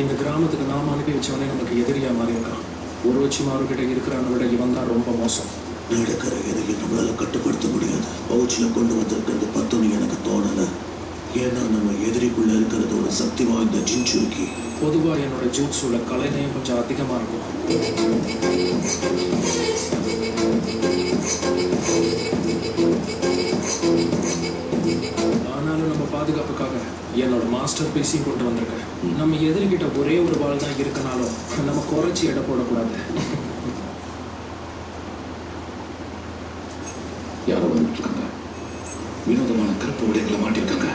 இந்த கிராமத்துக்கு நாம் அனுப்பி வச்சவனே நமக்கு எதிரியா மாறி இருக்கான். ஒரு வச்சு மாறுகிட்ட இருக்கிறான விட இவன் தான் ரொம்ப மோசம். நடக்கிற எதையும் நம்மளால கட்டுப்படுத்த முடியாது. பவுச்சில் கொண்டு வந்திருக்கிறது பத்துன்னு எனக்கு தோணலை. ஏன்னா நம்ம எதிரிக்குள்ள இருக்கிறது ஒரு சக்தி வாய்ந்த ஜின்சுருக்கி. பொதுவாக என்னோட ஜூட்ஸோட கலைநயம் கொஞ்சம் அதிகமாக இருக்கும். ஆனாலும் நம்ம பாதுகாப்புக்காக என்னோட மாஸ்டர் பீஸையும் கொண்டு வந்திருக்கேன். நம்ம எதிரிகிட்ட ஒரே ஒரு வாள் தான் இருக்கனாலும் நம்ம குறைச்சி எடை போடக்கூடாது. யாரோ வந்துட்டு இருக்காங்க. வினோதமான கருப்பு உடைகளை மாட்டிருக்காங்க.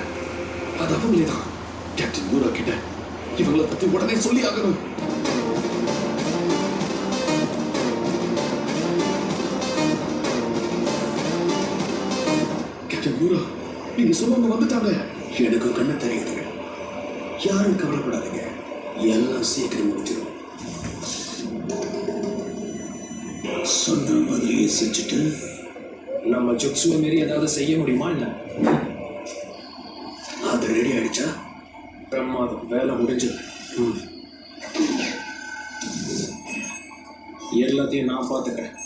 அது அவங்களே தான். கேப்டன் யூரா கிட்ட இவங்களை பத்தி உடனே சொல்லி ஆகணும். கேப்டன் யூரா, நீங்க சொன்னவங்க வந்துட்டாங்க. எனக்கு கண்ணு தெரியுது. யாரும் கவலைப்படாதீங்க, எல்லாம் சீக்கிரம் முடிச்சிடும். சொன்ன மாதிரியே செஞ்சுட்டு நம்ம ஜுட்ஸுவை மாரி ஏதாவது செய்ய முடியுமா இல்லை? அது ரெடி ஆயிடுச்சா? பிரமாதம், வேலை முடிஞ்சது. எல்லாத்தையும் நான் பார்த்துக்கிறேன்.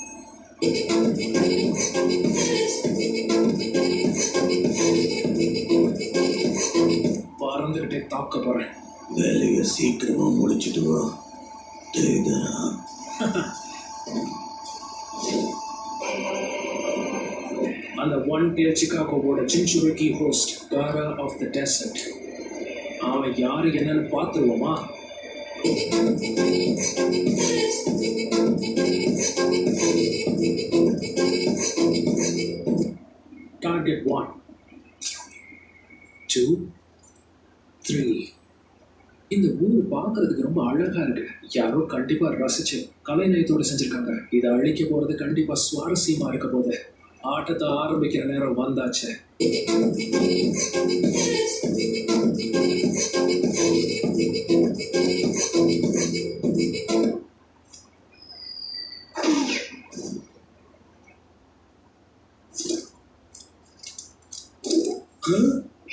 பறந்துகிட்டே தாக்க போறேன். வேலையை சீக்கிரமா முடிச்சிட்டு வா. தெரியுதா? அந்த ஒன் டேல் சிகாகோவோட ஜின்சுருக்கி ஹோஸ்ட் காரா ஆஃப் த டெசர்ட். அவன் யாரு என்னன்னு பார்த்துருவோமா? டார்கெட் 1 2 3. இந்த ஊர் பார்க்கறதுக்கு ரொம்ப அழகா இருக்கு. யாரோ கண்டிப்பா ரசிச்சு கலைநயத்தோட செஞ்சிருக்காங்க. இதை அழிக்க போறது கண்டிப்பா சுவாரஸ்யமா இருக்க போது. ஆட்டத்தை ஆரம்பிக்கிற நேரம் வந்தாச்சு.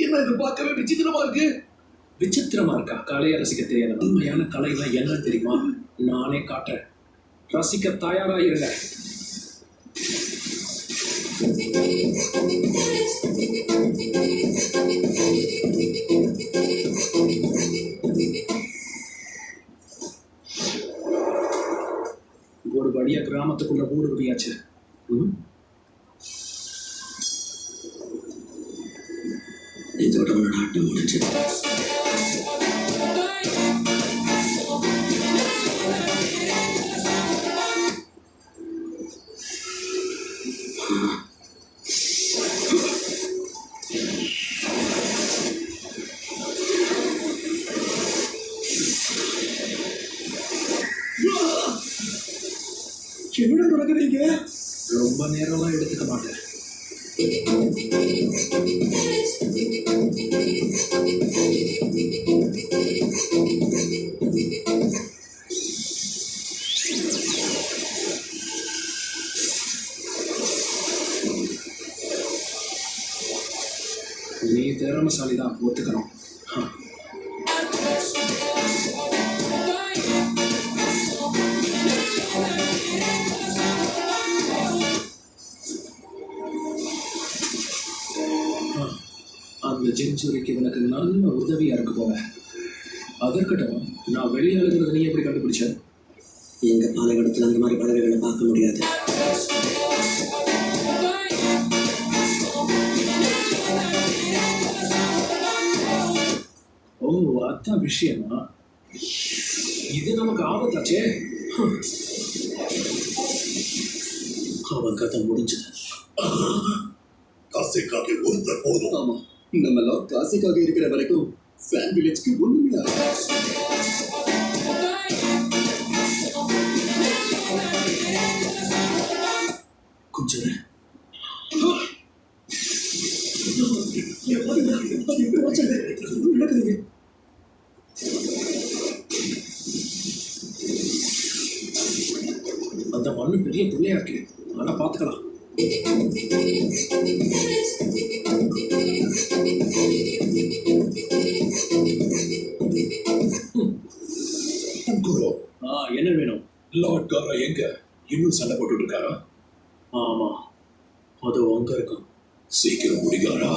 என்ன இது பார்க்கவே விசித்திரமா இருக்கு. விசித்திரமா இருக்கா? கலையை ரசிக்க தெரியாது. உண்மையான கலைனா என்னன்னு தெரியுமா? நானே காட்டுறேன். ரசிக்க தயாரா இருங்க. ஒரு வழியா கிராமத்துக்குள்ள ஊடுருவியாச்சு. இதோட ஒரு நாட்டு முடிஞ்சது. என்ன நடக்குறீங்க? ரொம்ப நேரம்லாம் எடுத்துக்க மாட்டேன். நீ திறமசாலி தான், ஒத்துக்கணும். அந்த ஜின்சுரிக்கு எனக்கு நல்ல உதவியா இருக்கு போல. அதற்கட்டும், நான் வெளியாளுங்கிறது நீ எப்படி கண்டுபிடிச்ச? எங்க பாலைவனத்தில் அந்த மாதிரி பறவைகளை பார்க்க முடியாது. ஓ, அதான் விஷயமா? இது நமக்கு ஆபத்தாச்சே. அவன் கதை முடிஞ்சது. காசைக்காக ஒருத்தர் போதும். ஆமா, நம்ம எல்லாம் காசுக்காக இருக்கிற வரைக்கும் சாண்ட் வில்லேஜ்க்கு ஒண்ணுமே கொஞ்சம் அந்த மண்ணு பெரிய பிள்ளையா இருக்கு. ஆனா பாத்துக்கலாம். என்ன வேணும்? லார்ட் காரா எங்க? இன்னும் சண்டை போட்டுட்டு இருக்காரா? ஆமா, அது அங்க இருக்கும். சீக்கிரம் முடிகாரா.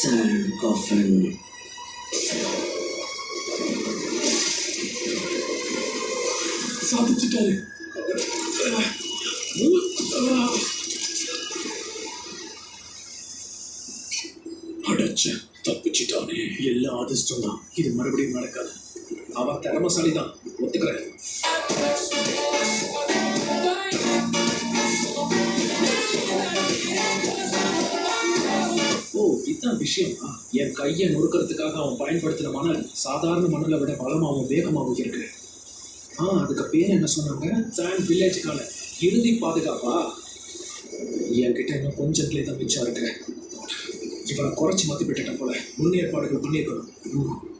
Sand coffin. சாதிச்சுட்டாரு. அடைச்ச தப்பிச்சிட்டானே. எல்லாம் அதிர்ஷ்டம் தான். இது மறுபடியும் நடக்காது. அவன் திறமசாலி தான், ஒத்துக்கிறேன். ஓ, இதான் விஷயமா? என் கையை நொறுக்கிறதுக்காக அவன் பயன்படுத்தின மணல் சாதாரண மணலை விட பலமாகவும் வேகமாகவும் இருக்கு. அதுக்கு பேர் என்ன சொன்னாங்க? சாண்ட் வில்லேஜ்கான இறுதி பாதுகாப்பா? என்கிட்ட இன்னும் கொஞ்சம் கிளே தான் மிச்சம் இருக்கு. இவனை குறைச்சி மதிப்பிட்டுட்டேன் போல. முன்னேற்பாடுகள் பண்ணியிருக்கணும்.